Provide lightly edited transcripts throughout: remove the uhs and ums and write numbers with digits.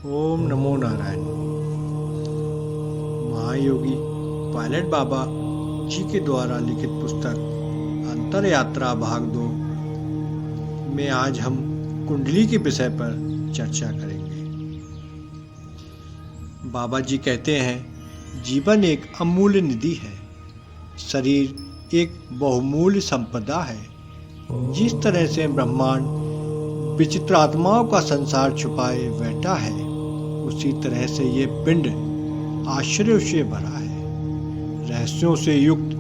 ओम नमो नारायण। महायोगी पायलट बाबा जी के द्वारा लिखित पुस्तक अंतर यात्रा भाग 2 में आज हम कुंडली के विषय पर चर्चा करेंगे। बाबा जी कहते हैं, जीवन एक अमूल्य निधि है, शरीर एक बहुमूल्य संपदा है। जिस तरह से ब्रह्मांड विचित्र आत्माओं का संसार छुपाए बैठा है, उसी तरह से ये पिंड आश्चर्यों से भरा है। रहस्यों से युक्त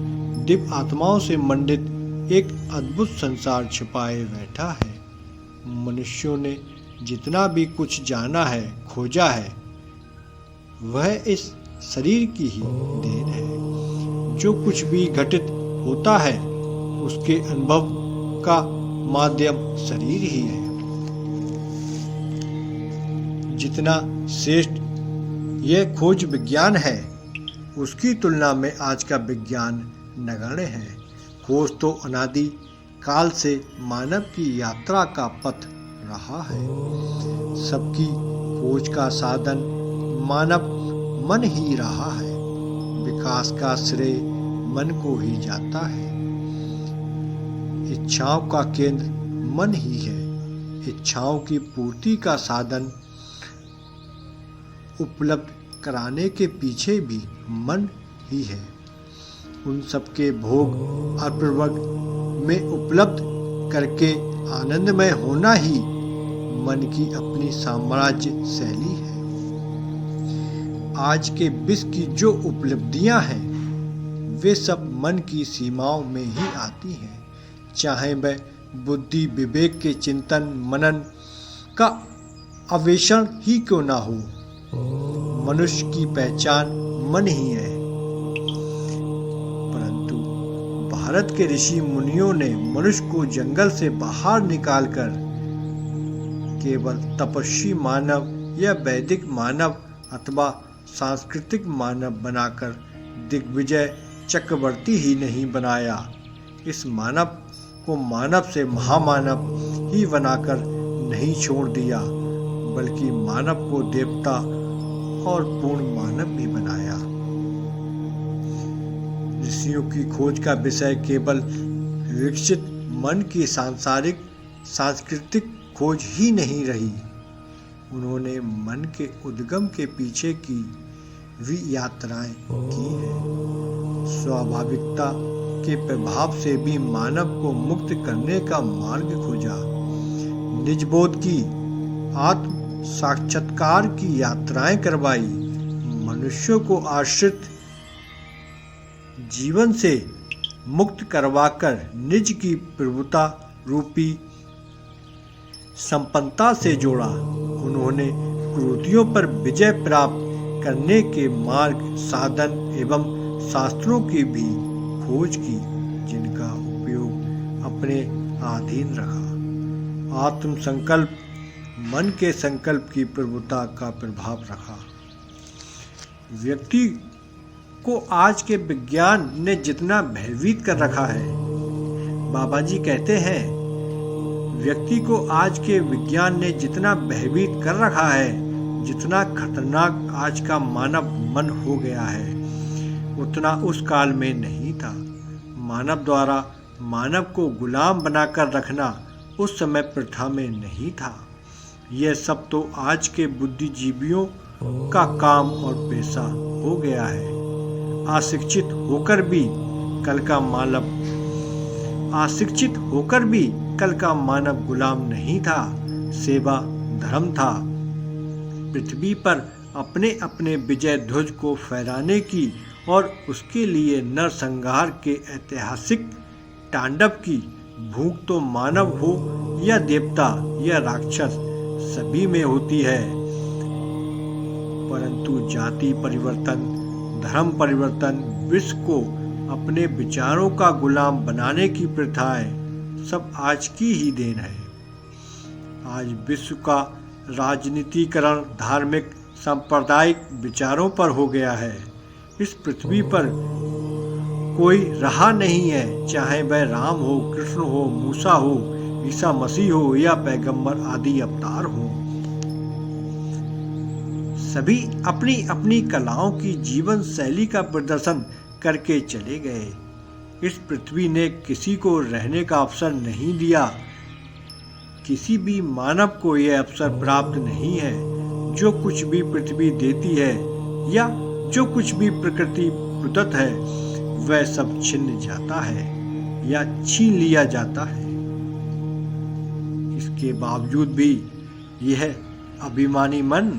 दिव्य आत्माओं से मंडित एक अद्भुत संसार छिपाए बैठा है। मनुष्यों ने जितना भी कुछ जाना है, खोजा है, वह इस शरीर की ही देन है। जो कुछ भी घटित होता है, उसके अनुभव का माध्यम शरीर ही है। जितना श्रेष्ठ यह खोज विज्ञान है, उसकी तुलना में आज का विज्ञान नगण्य है। खोज तो अनादि काल से मानव की यात्रा का पथ रहा है। सबकी खोज का साधन मानव मन ही रहा है। विकास का श्रेय मन को ही जाता है। इच्छाओं का केंद्र मन ही है। इच्छाओं की पूर्ति का साधन उपलब्ध कराने के पीछे भी मन ही है। उन सबके भोग अपूर्वक में उपलब्ध करके आनंदमय होना ही मन की अपनी साम्राज्य शैली है। आज के विश्व की जो उपलब्धियां हैं, वे सब मन की सीमाओं में ही आती हैं। चाहे वह बुद्धि विवेक के चिंतन मनन का अन्वेषण ही क्यों ना हो, मनुष्य की पहचान मन ही है। परंतु भारत के ऋषि मुनियों ने मनुष्य को जंगल से बाहर निकालकर केवल तपस्वी मानव या वैदिक मानव अथवा सांस्कृतिक मानव बनाकर दिग्विजय चक्रवर्ती ही नहीं बनाया। इस मानव को मानव से महामानव ही बनाकर नहीं छोड़ दिया, बल्कि मानव को देवता और पूर्ण मानव भी बनाया। ऋषियों की खोज का विषय केवल विकसित मन की सांस्कृतिक खोज ही नहीं रही। उन्होंने मन के उद्गम के पीछे की भी यात्राएं की हैं। स्वाभाविकता के प्रभाव से भी मानव को मुक्त करने का मार्ग खोजा। निजबोध की आत्म साक्षात्कार की यात्राएं करवाई। मनुष्यों को आश्रित जीवन से मुक्त करवाकर निज की प्रभुता रूपी संपन्नता से जोड़ा। उन्होंने क्रोधियों पर विजय प्राप्त करने के मार्ग साधन एवं शास्त्रों की भी खोज की, जिनका उपयोग अपने अधीन रखा। आत्म संकल्प मन के संकल्प की प्रभुता का प्रभाव रखा। व्यक्ति को आज के विज्ञान ने जितना भयभीत कर रखा है, बाबा जी कहते हैं, व्यक्ति को आज के विज्ञान ने जितना भयभीत कर रखा है, जितना खतरनाक आज का मानव मन हो गया है, उतना उस काल में नहीं था। मानव द्वारा मानव को गुलाम बनाकर रखना उस समय प्रथा में नहीं था। यह सब तो आज के बुद्धिजीवियों का काम और पेशा हो गया है। अशिक्षित होकर भी कल का मानव गुलाम नहीं था, सेवा धर्म था। पृथ्वी पर अपने अपने विजय ध्वज को फहराने की और उसके लिए नरसंहार के ऐतिहासिक तांडव की भूख तो मानव हो या देवता या राक्षस सभी में होती है। परंतु जाति परिवर्तन, धर्म परिवर्तन, विश्व को अपने विचारों का गुलाम बनाने की प्रथाएं सब आज की ही देन है। आज विश्व का राजनीतिकरण धार्मिक सांप्रदायिक विचारों पर हो गया है। इस पृथ्वी पर कोई रहा नहीं है, चाहे वह राम हो, कृष्ण हो, मूसा हो, ईसा मसीह हो या पैगंबर आदि अवतार हो। सभी अपनी अपनी कलाओं की जीवन शैली का प्रदर्शन करके चले गए। इस पृथ्वी ने किसी को रहने का अवसर नहीं दिया। किसी भी मानव को यह अवसर प्राप्त नहीं है। जो कुछ भी पृथ्वी देती है या जो कुछ भी प्रकृति प्रदत्त है वह सब छिन जाता है या छीन लिया जाता है। इसके बावजूद भी यह अभिमानी मन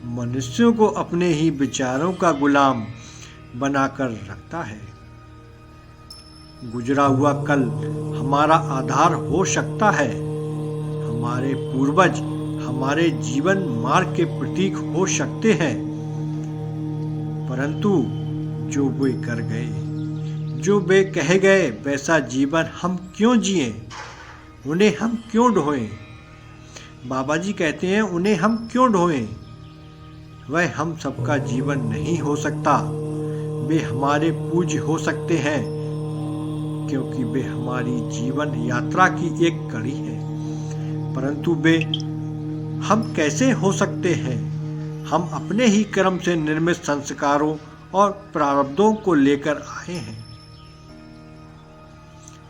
मनुष्यों को अपने ही विचारों का गुलाम बनाकर रखता है। गुजरा हुआ कल हमारा आधार हो सकता है। हमारे पूर्वज हमारे जीवन मार्ग के प्रतीक हो सकते हैं, परंतु जो वे कर गए, जो वे कह गए, वैसा जीवन हम क्यों जिए, उन्हें हम क्यों ढोएं? बाबा जी कहते हैं उन्हें हम क्यों ढोएं? वह हम सबका जीवन नहीं हो सकता। वे हमारे पूज्य हो सकते हैं क्योंकि वे हमारी जीवन यात्रा की एक कड़ी है, परंतु वे हम कैसे हो सकते हैं? हम अपने ही कर्म से निर्मित संस्कारों और प्रारब्धों को लेकर आए हैं।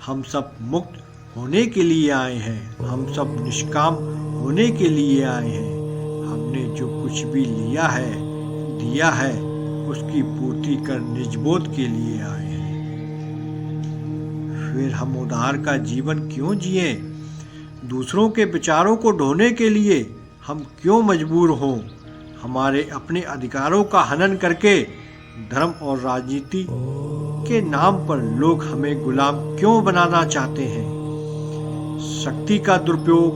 हम सब मुक्त होने के लिए आए हैं। हम सब निष्काम होने के लिए आए हैं। हमने जो कुछ भी लिया है, दिया है, उसकी पूर्ति कर निजबोध के लिए आए हैं। फिर हम उधार का जीवन क्यों जिए? दूसरों के विचारों को ढोने के लिए हम क्यों मजबूर हों? हमारे अपने अधिकारों का हनन करके धर्म और राजनीति के नाम पर लोग हमें गुलाम क्यों बनाना चाहते हैं? शक्ति का दुरुपयोग,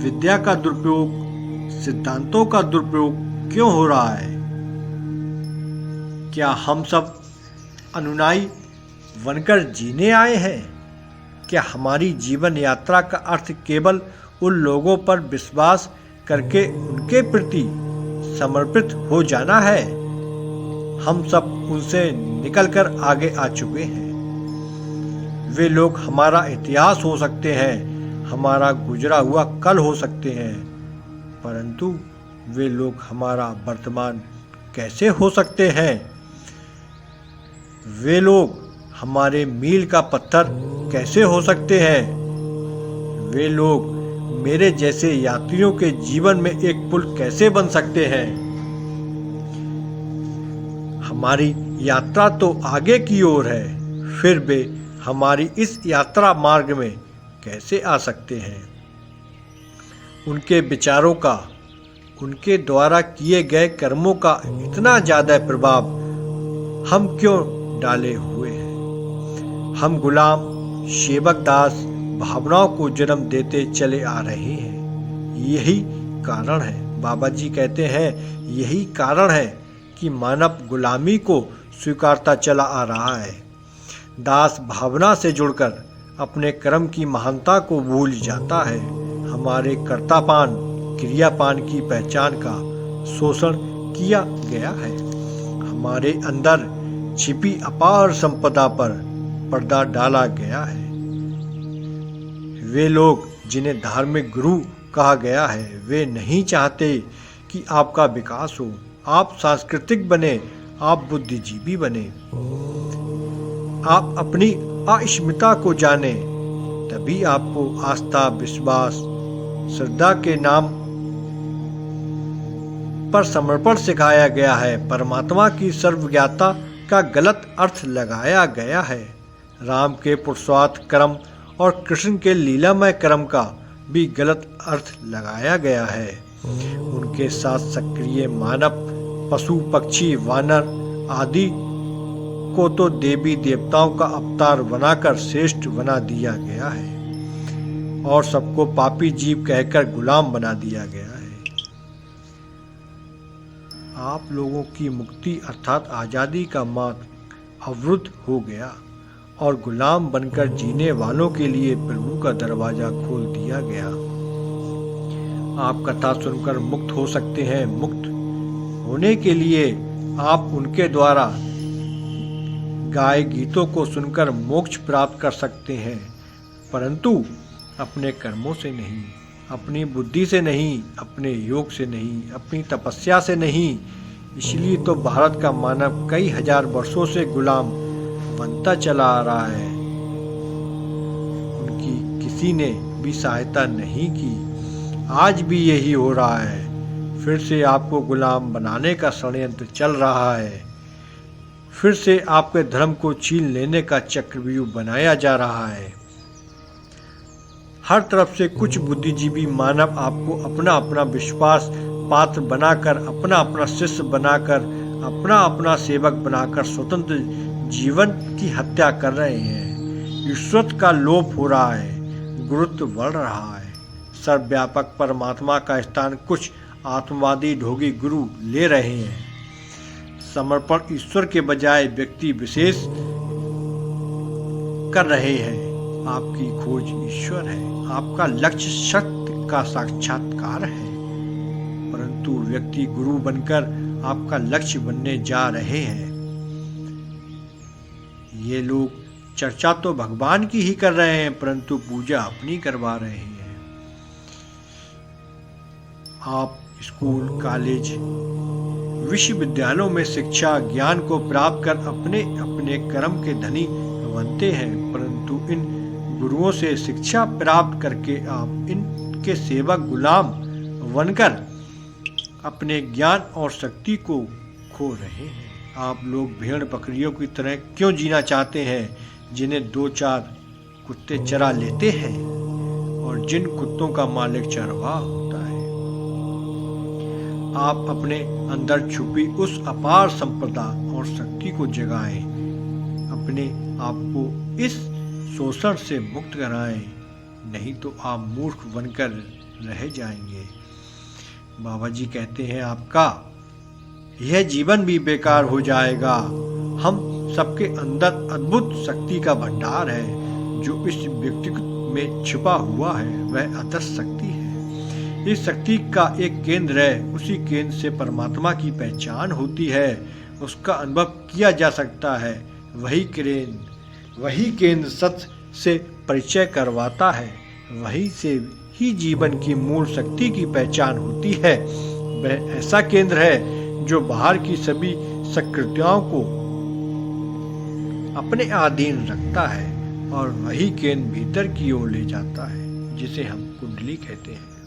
विद्या का दुरुपयोग, सिद्धांतों का दुरुपयोग क्यों हो रहा है? क्या हम सब अनुयायी बनकर जीने आए हैं? क्या हमारी जीवन यात्रा का अर्थ केवल उन लोगों पर विश्वास करके उनके प्रति समर्पित हो जाना है? हम सब उनसे निकलकर आगे आ चुके हैं। वे लोग हमारा इतिहास हो सकते हैं, हमारा गुजरा हुआ कल हो सकते हैं, परंतु वे लोग हमारा वर्तमान कैसे हो सकते हैं? वे लोग हमारे मील का पत्थर कैसे हो सकते हैं? वे लोग मेरे जैसे यात्रियों के जीवन में एक पुल कैसे बन सकते हैं? हमारी यात्रा तो आगे की ओर है, फिर वे हमारी इस यात्रा मार्ग में कैसे आ सकते हैं? उनके विचारों का, उनके द्वारा किए गए कर्मों का इतना ज़्यादा प्रभाव हम क्यों डाले हुए हैं? हम गुलाम, सेवक, दास भावनाओं को जन्म देते चले आ रहे हैं। यही कारण है, बाबा जी कहते हैं, यही कारण है कि मानव गुलामी को स्वीकारता चला आ रहा है। दास भावना से जुड़कर अपने कर्म की महानता को भूल जाता है। हमारे कर्तापान, क्रियापान की पहचान का शोषण किया गया है। हमारे अंदर छिपी अपार संपदा पर पर्दा डाला गया है। वे लोग जिन्हें धार्मिक गुरु कहा गया है, वे नहीं चाहते कि आपका विकास हो, आप सांस्कृतिक बने, आप बुद्धिजीवी बने, आप अपनी अस्मिता को जाने। तभी आपको आस्था, विश्वास, श्रद्धा के नाम पर समर्पण सिखाया गया है। परमात्मा की सर्वज्ञता का गलत अर्थ लगाया गया है। राम के पुरुषार्थ कर्म और कृष्ण के लीलामय कर्म का भी गलत अर्थ लगाया गया है। उनके साथ सक्रिय मानव, पशु, पक्षी, वानर आदि को तो देवी देवताओं का अवतार बनाकर श्रेष्ठ बना दिया गया है और सबको पापी जीव कहकर गुलाम बना दिया गया है। आप लोगों की मुक्ति अर्थात आज़ादी का मार्ग अवरुद्ध हो गया और गुलाम बनकर जीने वालों के लिए प्रभु का दरवाजा खोल दिया गया। आप कथा सुनकर मुक्त हो सकते हैं। मुक्त होने के लिए आप उनके द्वारा गाए गीतों को सुनकर मोक्ष प्राप्त कर सकते हैं, परंतु अपने कर्मों से नहीं। अपनी बुद्धि से नहीं, अपने योग से नहीं, अपनी तपस्या से नहीं। इसलिए तो भारत का मानव कई हजार वर्षों से गुलाम बनता चला आ रहा है। उनकी किसी ने भी सहायता नहीं की। आज भी यही हो रहा है। फिर से आपको गुलाम बनाने का षड्यंत्र चल रहा है। फिर से आपके धर्म को छीन लेने का चक्रव्यूह बनाया जा रहा है। हर तरफ से कुछ बुद्धिजीवी मानव आपको अपना अपना विश्वास पात्र बनाकर, अपना अपना शिष्य बनाकर, अपना अपना सेवक बनाकर स्वतंत्र जीवन की हत्या कर रहे हैं। ईश्वर का लोप हो रहा है, गुरुत्व बढ़ रहा है। सर्वव्यापक परमात्मा का स्थान कुछ आत्मवादी ढोंगी गुरु ले रहे हैं। समर्पण ईश्वर के बजाय व्यक्ति विशेष कर रहे हैं। आपकी खोज ईश्वर है, आपका लक्ष्य सत्य का साक्षात्कार है, परंतु व्यक्ति गुरु बनकर आपका लक्ष्य बनने जा रहे हैं। ये लोग चर्चा तो भगवान की ही कर रहे हैं, परंतु पूजा अपनी करवा रहे हैं। आप स्कूल, कॉलेज, विश्वविद्यालयों में शिक्षा ज्ञान को प्राप्त कर अपने अपने कर्म के धनी बनते हैं, परंतु इन गुरुओं से शिक्षा प्राप्त करके आप इनके सेवक गुलाम बनकर अपने ज्ञान और शक्ति को खो रहे हैं। आप लोग भेड़ बकरियों की तरह क्यों जीना चाहते हैं, जिन्हें 2-4 कुत्ते चरा लेते हैं और जिन कुत्तों का मालिक चरवाहा होता है। आप अपने अंदर छुपी उस अपार संपदा और शक्ति को जगाएं, अपने आप को इस शोषण से मुक्त कराएं, नहीं तो आप मूर्ख बनकर रह जाएंगे। बाबा जी कहते हैं आपका यह जीवन भी बेकार हो जाएगा। हम सबके अंदर अद्भुत शक्ति का भंडार है। जो इस व्यक्तित्व में छिपा हुआ है वह अदृश्य शक्ति है। इस शक्ति का एक केंद्र है, उसी केंद्र से परमात्मा की पहचान होती है, उसका अनुभव किया जा सकता है। वही केंद्र सत्य से परिचय करवाता है, वही से ही जीवन की मूल शक्ति की पहचान होती है। वह ऐसा केंद्र है जो बाहर की सभी सक्रियताओं को अपने अधीन रखता है, और वही केंद्र भीतर की ओर ले जाता है, जिसे हम कुंडली कहते हैं।